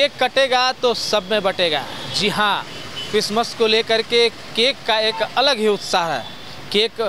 Cake कटेगा तो सब में बटेगा। जी हाँ, क्रिसमस को लेकर के केक का एक अलग ही उत्साह है। केक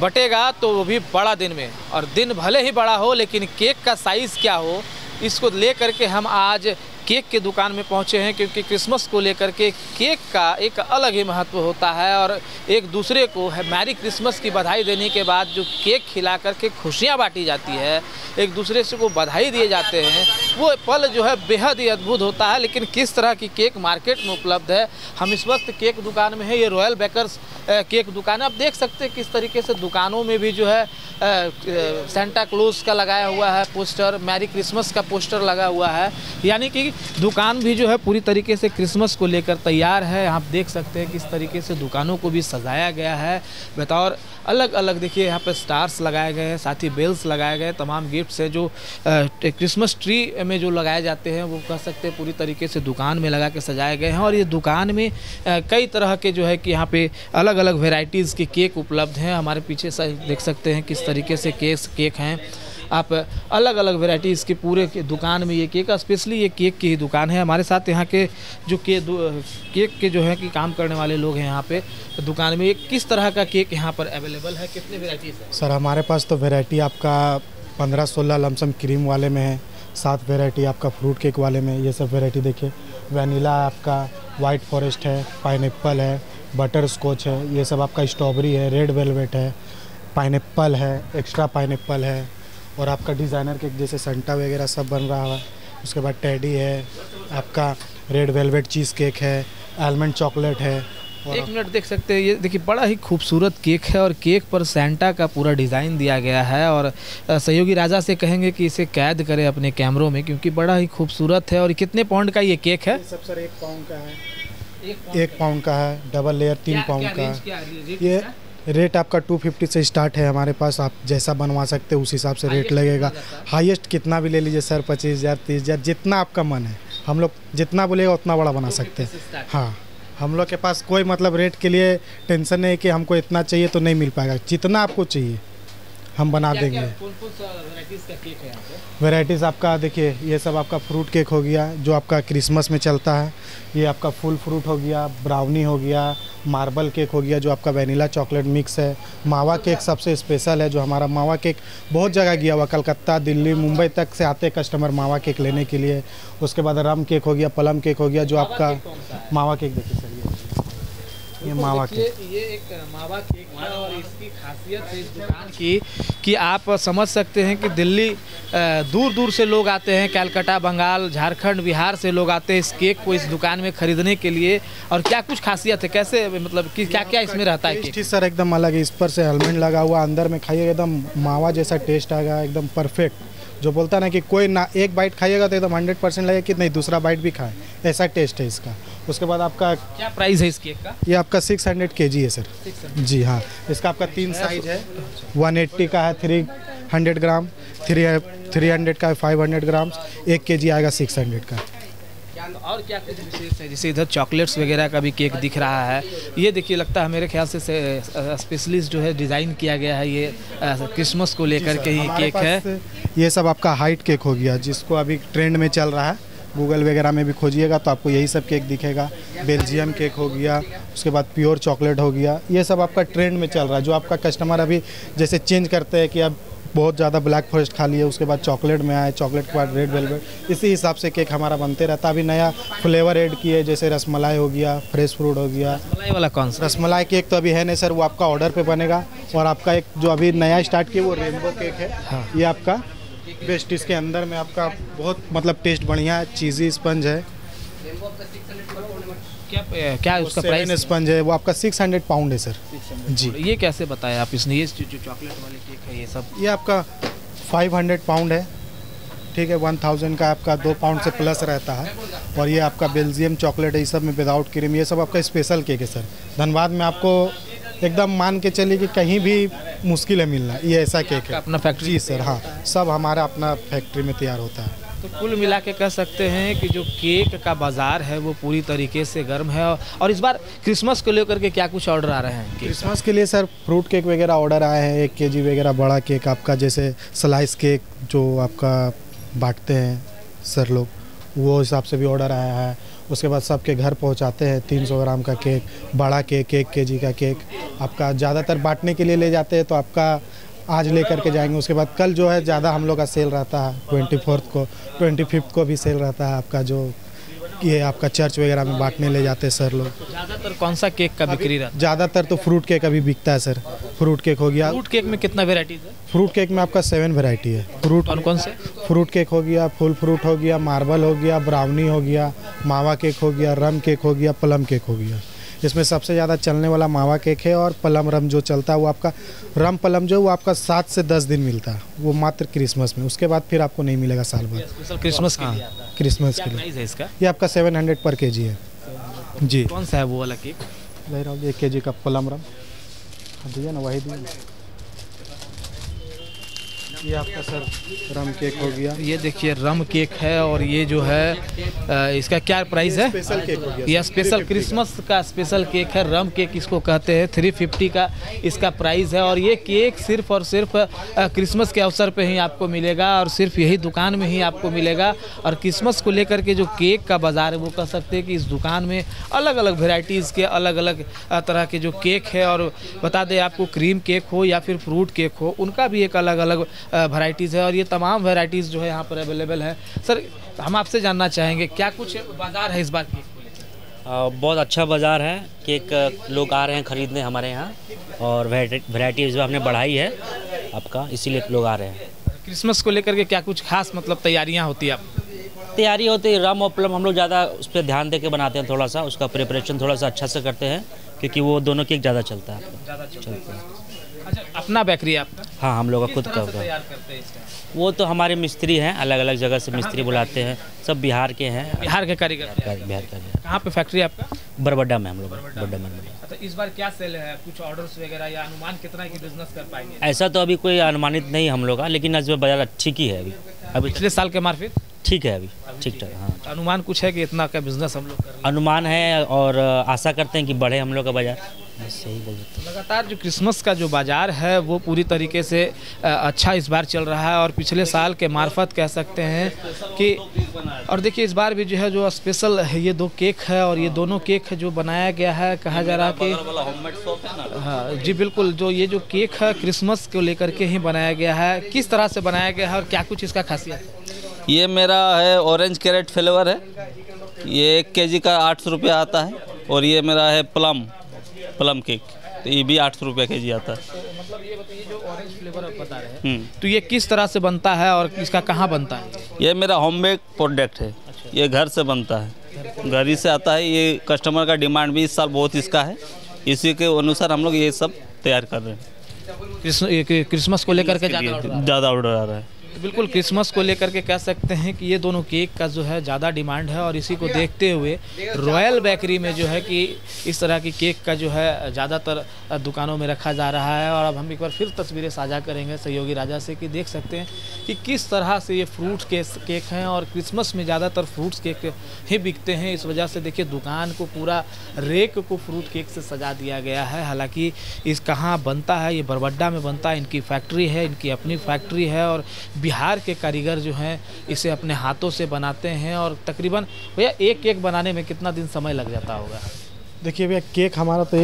बटेगा तो वो भी बड़ा दिन में, और दिन भले ही बड़ा हो लेकिन केक का साइज़ क्या हो, इसको लेकर के हम आज केक की दुकान में पहुंचे हैं, क्योंकि क्रिसमस को लेकर के केक का एक अलग ही महत्व होता है। और एक दूसरे को मैरी क्रिसमस की बधाई देने के बाद जो केक खिला करके खुशियां बांटी जाती है, एक दूसरे से को बधाई दिए जाते हैं, वो पल जो है बेहद ही अद्भुत होता है। लेकिन किस तरह की केक मार्केट में उपलब्ध है, हम इस वक्त केक दुकान में है। ये रॉयल बेकर्स केक दुकान है। आप देख सकते हैं किस तरीके से दुकानों में भी जो है सेंटा क्लॉज का लगाया हुआ है पोस्टर, मैरी क्रिसमस का पोस्टर लगा हुआ है। यानी कि दुकान भी जो है पूरी तरीके से क्रिसमस को लेकर तैयार है। आप देख सकते हैं किस तरीके से दुकानों को भी सजाया गया है। बतौर अलग अलग देखिए यहाँ पे स्टार्स लगाए गए हैं, साथ ही बेल्स लगाए गए, तमाम गिफ्ट्स हैं जो क्रिसमस ट्री में जो लगाए जाते हैं, वो कह सकते हैं पूरी तरीके से दुकान में लगा के सजाए गए हैं। और ये दुकान में कई तरह के जो है कि यहाँ पे अलग अलग वेराइटीज़ के केक उपलब्ध हैं। हमारे पीछे से देख सकते हैं किस तरीके से केक हैं। आप अलग अलग वेराइटीज़ के पूरे दुकान में ये केक, स्पेशली ये केक की ही दुकान है। हमारे साथ यहाँ के जो केक के जो है कि काम करने वाले लोग हैं यहाँ पे दुकान में। किस तरह का केक यहाँ पर अवेलेबल है, कितने वेराइटीज़ है? सर हमारे पास तो वेराइटी आपका 15-16 लमसम क्रीम वाले में है, 7 वेराइटी आपका फ्रूट केक वाले में। ये सब वेराइटी देखिए, वनीला आपका, वाइट फॉरेस्ट है, पाइनएप्पल है, बटर स्कॉच है, ये सब आपका स्ट्रॉबेरी है, रेड वेलवेट है, पाइनएप्पल है, एक्स्ट्रा पाइनएप्पल है, और आपका डिज़ाइनर केक जैसे संटा वगैरह सब बन रहा है। उसके बाद टेडी है, आपका रेड वेलवेट चीज़ केक है, आलमंड चॉकलेट है। और 1 मिनट देख सकते हैं, ये देखिए बड़ा ही खूबसूरत केक है और केक पर सेंटा का पूरा डिज़ाइन दिया गया है। और सहयोगी राजा से कहेंगे कि इसे कैद करें अपने कैमरों में, क्योंकि बड़ा ही खूबसूरत है। और कितने पाउंड का ये केक है? सब सर 1 पाउंड का है, 1 पाउंड का है, डबल लेयर 3 पाउंड का है। ये रेट आपका 250 से स्टार्ट है हमारे पास। आप जैसा बनवा सकते हो उस हिसाब से रेट लगेगा। हाईएस्ट कितना भी ले लीजिए सर, 25,000 30,000 जितना आपका मन है, हम लोग जितना बोलेगा उतना बड़ा बना सकते हैं। हाँ, हम लोग के पास कोई मतलब रेट के लिए टेंशन नहीं है कि हमको इतना चाहिए तो नहीं मिल पाएगा। जितना आपको चाहिए हम बना देंगे। वेराइटीज़ आपका देखिए, ये सब आपका फ्रूट केक हो गया जो आपका क्रिसमस में चलता है। ये आपका फुल फ्रूट हो गया, ब्राउनी हो गया, मार्बल केक हो गया जो आपका वनीला चॉकलेट मिक्स है। मावा केक सबसे स्पेशल है, जो हमारा मावा केक बहुत जगह गया हुआ, कलकत्ता, दिल्ली, मुंबई तक से आते कस्टमर मावा केक लेने के लिए। उसके बाद रम केक हो गया, प्लम केक हो गया, जो आपका मावा केक देखिए सर, ये मावा केक, ये एक मावा केक है। और इसकी खासियत है इस दुकान की कि आप समझ सकते हैं कि दिल्ली दूर दूर से लोग आते हैं, कलकत्ता, बंगाल, झारखंड, बिहार से लोग आते हैं इस केक को इस दुकान में खरीदने के लिए। और क्या कुछ खासियत है, कैसे मतलब कि क्या क्या इसमें रहता है? टेस्ट सर एकदम अलग है। इस पर से आलमंड लगा हुआ, अंदर में खाइएगा एकदम मावा जैसा टेस्ट आएगा, एकदम परफेक्ट। जो बोलता है ना कि कोई ना एक बाइट खाइएगा तो एकदम 100% लगेगा कि नहीं दूसरा बाइट भी खाए, ऐसा टेस्ट है इसका। उसके बाद आपका क्या प्राइस है इस केक का? ये आपका 600 kg है सर। जी हाँ, इसका आपका 3 साइज है। 180 का है 300 ग्राम, 300 का है 500 ग्राम, 1 kg आएगा 600 का। और क्या कुछ विशेष है? जैसे इधर चॉकलेट्स वगैरह का भी केक दिख रहा है। ये देखिए, लगता है मेरे ख्याल से स्पेशलिस्ट जो है डिज़ाइन किया गया है, ये क्रिसमस को लेकर के ही केक है। ये सब आपका हाइट केक हो गया, जिसको अभी ट्रेंड में चल रहा है। गूगल वगैरह में भी खोजिएगा तो आपको यही सब केक दिखेगा। बेल्जियम केक हो गया, उसके बाद प्योर चॉकलेट हो गया। ये सब आपका ट्रेंड में चल रहा है, जो आपका कस्टमर अभी जैसे चेंज करते हैं कि अब बहुत ज़्यादा ब्लैक फॉरेस्ट खा लिए, उसके बाद चॉकलेट में आए, चॉकलेट के बाद रेड वेलवेट, इसी हिसाब से केक हमारा बनते रहता है। अभी नया फ्लेवर ऐड किए, जैसे रसमलाई हो गया, फ्रेश फ्रूट हो गया। रसमलाई वाला कौन सा? रसमलाई केक तो अभी है नहीं सर, वो आपका ऑर्डर पे बनेगा। और आपका एक जो अभी नया स्टार्ट किया वो रेनबो केक है। हाँ, ये आपका बेस्ट। इसके अंदर में आपका बहुत मतलब टेस्ट बढ़िया है, चीज़ी स्पंज है। क्या उसका प्राइस? स्पंज है वो आपका 600 पाउंड है सर। जी, ये कैसे बताया आप इसने? ये जो चॉकलेट वाले केक है ये सब, ये आपका 500 पाउंड है, ठीक है। 1000 का आपका 2 पाउंड से प्लस रहता है। और ये आपका बेल्जियम चॉकलेट है, ये सब में विदाउट क्रीम। ये सब आपका स्पेशल केक है सर। धनबाद में आपको एकदम मान के चलिए कि कहीं भी मुश्किल है मिलना, ये ऐसा केक है। अपना फैक्ट्री? जी सर, हाँ, सब हमारा अपना फैक्ट्री में तैयार होता है। तो कुल मिला के कह सकते हैं कि जो केक का बाज़ार है वो पूरी तरीके से गर्म है। और इस बार क्रिसमस को लेकर के क्या कुछ ऑर्डर आ रहे हैं? क्रिसमस के लिए सर फ्रूट केक वगैरह ऑर्डर आए हैं, 1 kg वगैरह बड़ा केक आपका, जैसे स्लाइस केक जो आपका बांटते हैं सर लोग, वो हिसाब से भी ऑर्डर आया है। उसके बाद सबके घर पहुंचाते हैं 300 ग्राम का केक, बड़ा केक 1 केजी का केक आपका ज़्यादातर बांटने के लिए ले जाते हैं, तो आपका आज ले करके जाएंगे। उसके बाद कल जो है ज़्यादा हम लोग का सेल रहता है, 24 को 25 को भी सेल रहता है आपका, जो ये आपका चर्च वगैरह में बांटने ले जाते हैं सर लोग। ज़्यादातर कौन सा केक का बिक्री रहता है? ज़्यादातर तो फ्रूट केक अभी बिकता है सर। फ्रूट केक हो गया। फ्रूट केक में कितना वेराइटीज़ है? फ्रूट केक में आपका 7 वैरायटी है। फ्रूट कौन कौन से? फ्रूट केक हो गया, फुल फ्रूट हो गया, मार्बल हो गया, ब्राउनी हो गया, मावा केक हो गया, रम केक हो गया, प्लम केक हो गया। इसमें सबसे ज़्यादा चलने वाला मावा केक है, और प्लम रम जो चलता है वो आपका रम प्लम जो वो आपका 7 से 10 दिन मिलता है, वो मात्र क्रिसमस में। उसके बाद फिर आपको नहीं मिलेगा साल भर। स्पेशल क्रिसमस के लिए आता है। क्रिसमस क्या के लिए प्राइस है इसका? ये आपका 700 पर केजी है जी। कौन सा है वो वाला केक? ले रहा हूँ 1 केजी का प्लम रम दिया ना, वही दिया। ये आपका सर रम केक हो गया। ये देखिए रम केक है, और ये जो है इसका क्या प्राइस है? स्पेशल केक हो गया। यह स्पेशल क्रिसमस का स्पेशल केक है, रम केक इसको कहते हैं। 350 का इसका प्राइस है, और ये केक सिर्फ और सिर्फ क्रिसमस के अवसर पे ही आपको मिलेगा, और सिर्फ यही दुकान में ही आपको मिलेगा। और क्रिसमस को लेकर के जो केक का बाज़ार है, वो कह सकते हैं कि इस दुकान में अलग अलग वेराइटीज़ के अलग अलग तरह के जो केक है, और बता दें आपको क्रीम केक हो या फिर फ्रूट केक हो, उनका भी एक अलग अलग वैराइटीज़ है, और ये तमाम वैराइटीज़ जो है यहाँ पर अवेलेबल है। सर, हम आपसे जानना चाहेंगे क्या कुछ बाज़ार है इस बार केक को लेकर? बहुत अच्छा बाज़ार है। केक लोग आ रहे हैं ख़रीदने हमारे यहाँ, और वैरायटी जो हमने बढ़ाई है आपका, इसीलिए लोग आ रहे हैं। क्रिसमस को लेकर के क्या कुछ खास मतलब तैयारियाँ होती है आप? तैयारी होती है, रम और प्लम हम लोग ज़्यादा उस पर ध्यान दे के बनाते हैं, थोड़ा सा उसका प्रिपरेशन थोड़ा सा अच्छा से करते हैं, क्योंकि वो दोनों केक ज़्यादा चलता है, चलता है। अच्छा, अपना बेकरी है आपका? हाँ, हम लोग का खुद का होगा। तैयार करते हैं इसका? वो तो हमारे मिस्त्री हैं, अलग अलग जगह से मिस्त्री बुलाते हैं, सब बिहार के हैं। बिहार के कारीगर? बिहार का है। कहाँ पे फैक्ट्री है आपका? बरबड्डा में हम लोग, बरबड्डा में। तो इस बार क्या सेल है? कुछ ऑर्डर्स वगैरह या अनुमान कितना की बिजनेस कर पाएंगे? ऐसा तो अभी कोई अनुमानित नहीं हम लोग का, लेकिन इस बाजार अच्छी की है अभी पिछले साल के मार्फिट ठीक है, अभी ठीक ठाक। हाँ, अनुमान कुछ है कि इतना का बिजनेस हम लोग कर रहे हैं? अनुमान है, और आशा करते हैं कि बढ़े हम लोग का बाजार। सही बोल सकते हैं। लगातार जो क्रिसमस का जो बाज़ार है वो पूरी तरीके से अच्छा इस बार चल रहा है, और पिछले साल के मार्फत कह सकते हैं कि, और देखिए इस बार भी जो है जो स्पेशल है, ये 2 केक है, और ये दोनों केक जो बनाया गया है, कहा जा रहा है कि हाँ जी बिल्कुल, जो ये जो केक है क्रिसमस को लेकर के ही बनाया गया है। किस तरह से बनाया गया है और क्या कुछ इसका खासियत है? ये मेरा है ऑरेंज कैरेट फ्लेवर है, ये 1 केजी का 800 रुपये आता है, और ये मेरा है प्लम केक, तो ये भी 800 रुपये केजी आता है। मतलब ये बताइए जो ऑरेंज फ्लेवर आप बता रहे हैं, तो ये किस तरह से बनता है और इसका कहाँ बनता है? ये मेरा होममेड प्रोडक्ट है, ये घर से बनता है, घर ही से आता है। ये कस्टमर का डिमांड भी इस साल बहुत इसका है, इसी के अनुसार हम लोग ये सब तैयार कर रहे हैं। क्रिसमस को लेकर के ज़्यादा ऑर्डर आ रहा है। बिल्कुल क्रिसमस को लेकर के कह सकते हैं कि ये दोनों केक का जो है ज़्यादा डिमांड है, और इसी को देखते हुए रॉयल बेकरी में जो है कि इस तरह की केक का जो है ज़्यादातर दुकानों में रखा जा रहा है। और अब हम एक बार फिर तस्वीरें साझा करेंगे सहयोगी राजा से, कि देख सकते हैं कि किस तरह से ये फ्रूट के केक हैं, और क्रिसमस में ज़्यादातर फ्रूट्स केक ही बिकते हैं। इस वजह से देखिए दुकान को पूरा रेक को फ्रूट केक से सजा दिया गया है। हालाँकि इस कहाँ बनता है, ये बरबड्डा में बनता है, इनकी फैक्ट्री है, इनकी अपनी फैक्ट्री है, और बिहार के कारीगर जो हैं इसे अपने हाथों से बनाते हैं। और तकरीबन भैया एक केक बनाने में कितना दिन समय लग जाता होगा? देखिए भैया, केक हमारा तो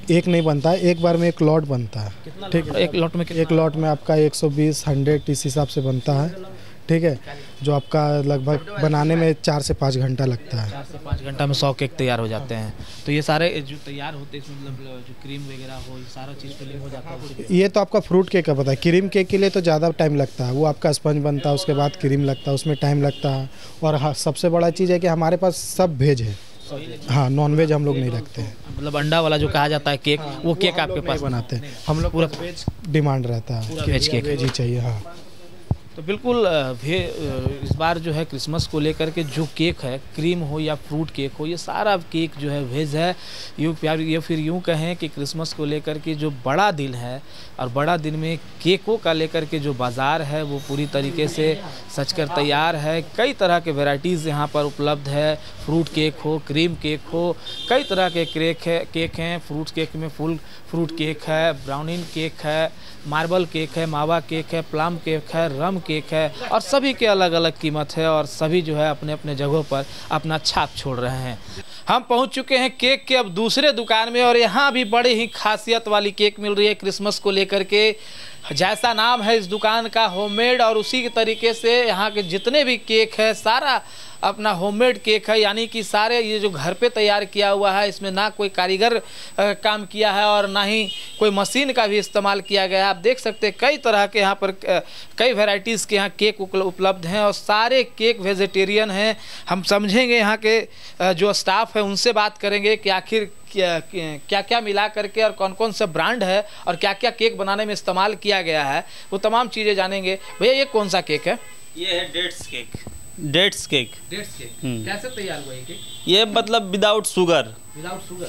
एक नहीं बनता है, एक बार में एक लॉट बनता है। ठीक है, एक लॉट में एक लॉट में आपका 120 100 इस हिसाब से बनता है। ठीक है, जो आपका लगभग बनाने में 4 से 5 घंटा लगता है। 4 से 5 घंटा में 100 केक तैयार हो जाते हैं। तो ये सारे जो तैयार होते हैं, इसमें मतलब जो क्रीम वगैरह हो, ये सारा चीज़ फिलिंग हो जाता है? ये तो आपका फ्रूट केक का पता है। क्रीम केक के लिए तो ज़्यादा टाइम लगता है, वो आपका स्पंज बनता है, उसके बाद क्रीम लगता है, उसमें टाइम लगता है। और हाँ, सबसे बड़ा चीज़ है कि हमारे पास सब वेज है। हाँ, नॉन वेज हम लोग नहीं रखते हैं। मतलब अंडा वाला जो कहा जाता है केक, वो केक आपके पास बनाते हैं हम लोग? पूरा वेज डिमांड रहता है, वेज केक वेज ही चाहिए। हाँ, तो बिल्कुल इस बार जो है क्रिसमस को लेकर के जो केक है, क्रीम हो या फ्रूट केक हो, ये सारा केक जो है वेज है। ये फिर यूँ कहें कि क्रिसमस को लेकर के जो बड़ा दिन है, और बड़ा दिन में केकों का लेकर के जो बाज़ार है वो पूरी तरीके से सजकर तैयार है। कई तरह के वैराइटीज़ यहाँ पर उपलब्ध है। फ्रूट केक हो, क्रीम केक हो, कई तरह के केक हैं। फ्रूट केक में फुल फ्रूट केक है, ब्राउनिन केक है, मार्बल केक है, मावा केक है, प्लम केक है, रम केक है और सभी के अलग अलग कीमत है और सभी जो है अपने अपने जगहों पर अपना छाप छोड़ रहे हैं। हम पहुंच चुके हैं केक के अब दूसरे दुकान में और यहाँ भी बड़ी ही खासियत वाली केक मिल रही है क्रिसमस को लेकर के। जैसा नाम है इस दुकान का होममेड, और उसी के तरीके से यहाँ के जितने भी केक है सारा अपना होममेड केक है, यानी कि सारे ये जो घर पे तैयार किया हुआ है, इसमें ना कोई कारीगर काम किया है और ना ही कोई मशीन का भी इस्तेमाल किया गया है। आप देख सकते हैं कई तरह के यहाँ पर कई वैरायटीज़ के यहाँ केक उपलब्ध हैं और सारे केक वेजिटेरियन हैं। हम समझेंगे यहाँ के जो स्टाफ है उनसे बात करेंगे कि आखिर क्या क्या मिला करके और कौन कौन सा ब्रांड है और क्या क्या केक बनाने में इस्तेमाल किया गया है, वो तमाम चीज़ें जानेंगे। भैया ये कौन सा केक है? ये है डेट्स केक। डेट्स केक कैसे तैयार हुआ ये केक? ये मतलब विदाउट शुगर।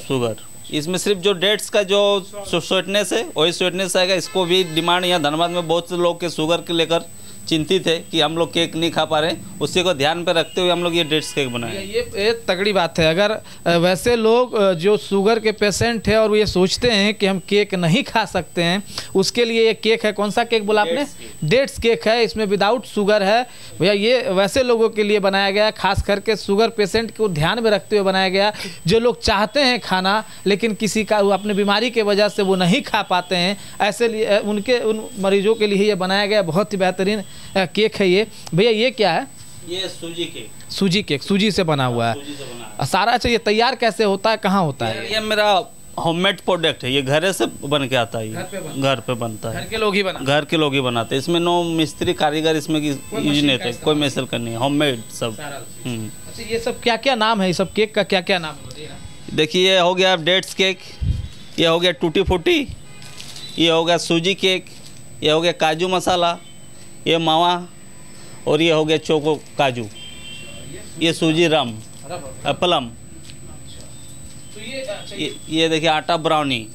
शुगर इसमें सिर्फ जो डेट्स का जो स्वीटनेस है वही स्वीटनेस आएगा। इसको भी डिमांड यहाँ धनबाद में बहुत से लोग के शुगर के लेकर चिंतित है कि हम लोग केक नहीं खा पा रहे, उसी को ध्यान पे रखते हुए हम लोग ये डेट्स केक बनाए। ये तगड़ी बात है। अगर वैसे लोग जो शुगर के पेशेंट है और वो ये सोचते हैं कि हम केक नहीं खा सकते हैं, उसके लिए ये केक है। कौन सा केक बोला आपने? डेट्स केक है, इसमें विदाउट शुगर है। भैया ये वैसे लोगों के लिए बनाया गया है, खास करके शुगर पेशेंट को ध्यान में रखते हुए बनाया गया, जो लोग चाहते हैं खाना लेकिन किसी का अपने बीमारी के वजह से वो नहीं खा पाते हैं, ऐसे लिए उन मरीजों के लिए ये बनाया गया। बहुत ही बेहतरीन केक है ये। भैया ये क्या है? ये सूजी केक। सूजी केक, सूजी से बना हुआ है। सूजी से बना है। सारा चाहिए तैयार कैसे होता है, कहाँ होता है? ये मेरा होममेड प्रोडक्ट है, ये घर से बन के आता है। घर पे बनता है, घर के लोग ही बनाते हैं। इसमें नो मिस्त्री कारीगर इसमें यूज नहीं होता, कोई मिसल करनी है, होममेड सब। अच्छा ये सब क्या क्या नाम है? ये सब केक का क्या क्या नाम है? देखिए ये हो गया डेट्स केक, ये हो गया टूटी फूटी, ये हो गया सूजी केक, ये हो गया काजू मसाला, ये मावा, और ये हो गया चोको काजू, ये सूजी रम प्लम, ये देखिए आटा ब्राउनी।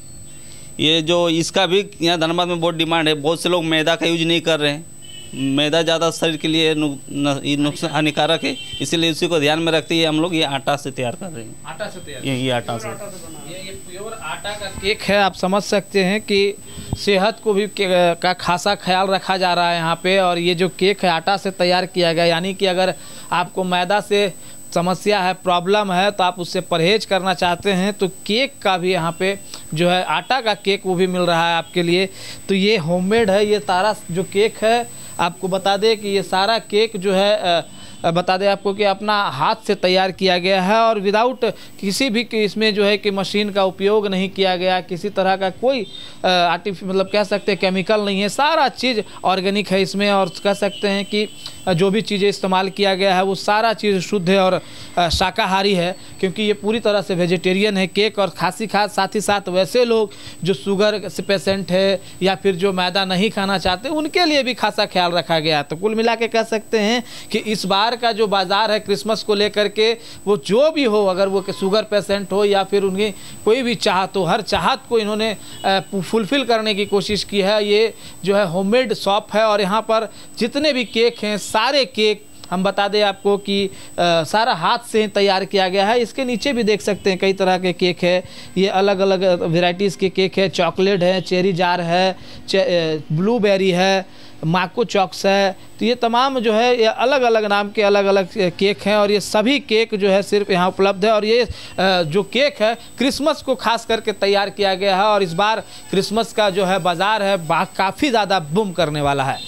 ये जो इसका भी यहाँ धनबाद में बहुत डिमांड है। बहुत से लोग मैदा का यूज नहीं कर रहे हैं, मैदा ज़्यादा शरीर के लिए नुकसान हानिकारक है, इसीलिए उसी को ध्यान में रखते हुए हम लोग ये आटा से तैयार कर रहे हैं। आटा से तैयार? ये आटा से। ये प्योर आटा का केक है। आप समझ सकते हैं कि सेहत को भी का खासा ख्याल रखा जा रहा है यहाँ पे। और ये जो केक है आटा से तैयार किया गया, यानी कि अगर आपको मैदा से समस्या है, प्रॉब्लम है, तो आप उससे परहेज करना चाहते हैं तो केक का भी यहाँ पे जो है आटा का केक वो भी मिल रहा है आपके लिए। तो ये होममेड है। ये सारा जो केक है आपको बता दें कि ये सारा केक जो है बता दें आपको कि अपना हाथ से तैयार किया गया है और विदाउट किसी भी इसमें जो है कि मशीन का उपयोग नहीं किया गया, किसी तरह का कोई मतलब कह सकते हैं केमिकल नहीं है, सारा चीज़ ऑर्गेनिक है इसमें। और कह सकते हैं कि जो भी चीज़ें इस्तेमाल किया गया है वो सारा चीज़ शुद्ध है और शाकाहारी है, क्योंकि ये पूरी तरह से वेजिटेरियन है केक। और साथ ही साथ वैसे लोग जो शुगर से पेशेंट है या फिर जो मैदा नहीं खाना चाहते, उनके लिए भी खासा ख्याल रखा गया। तो कुल मिला के कह सकते हैं कि इस बार का जो बाज़ार है क्रिसमस को लेकर के, वो जो भी हो, अगर वो शुगर पेशेंट हो या फिर उनकी कोई भी चाहत हो, हर चाहत को इन्होंने फुलफ़िल करने की कोशिश की है। ये जो है होममेड शॉप है और यहाँ पर जितने भी केक हैं, सारे केक हम बता दें आपको कि सारा हाथ से तैयार किया गया है। इसके नीचे भी देख सकते हैं कई तरह के केक है। ये अलग अलग वेराइटीज़ के केक है, चॉकलेट है, चेरी जार है, ब्लूबेरी है, माको चॉक्स है। तो ये तमाम जो है ये अलग अलग नाम के अलग अलग केक हैं और ये सभी केक जो है सिर्फ यहाँ उपलब्ध है। और ये जो केक है क्रिसमस को खास करके तैयार किया गया है और इस बार क्रिसमस का जो है बाज़ार है काफ़ी ज़्यादा बूम करने वाला है।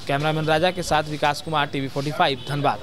कैमरामैन राजा के साथ विकास कुमार, TV45 धनबाद।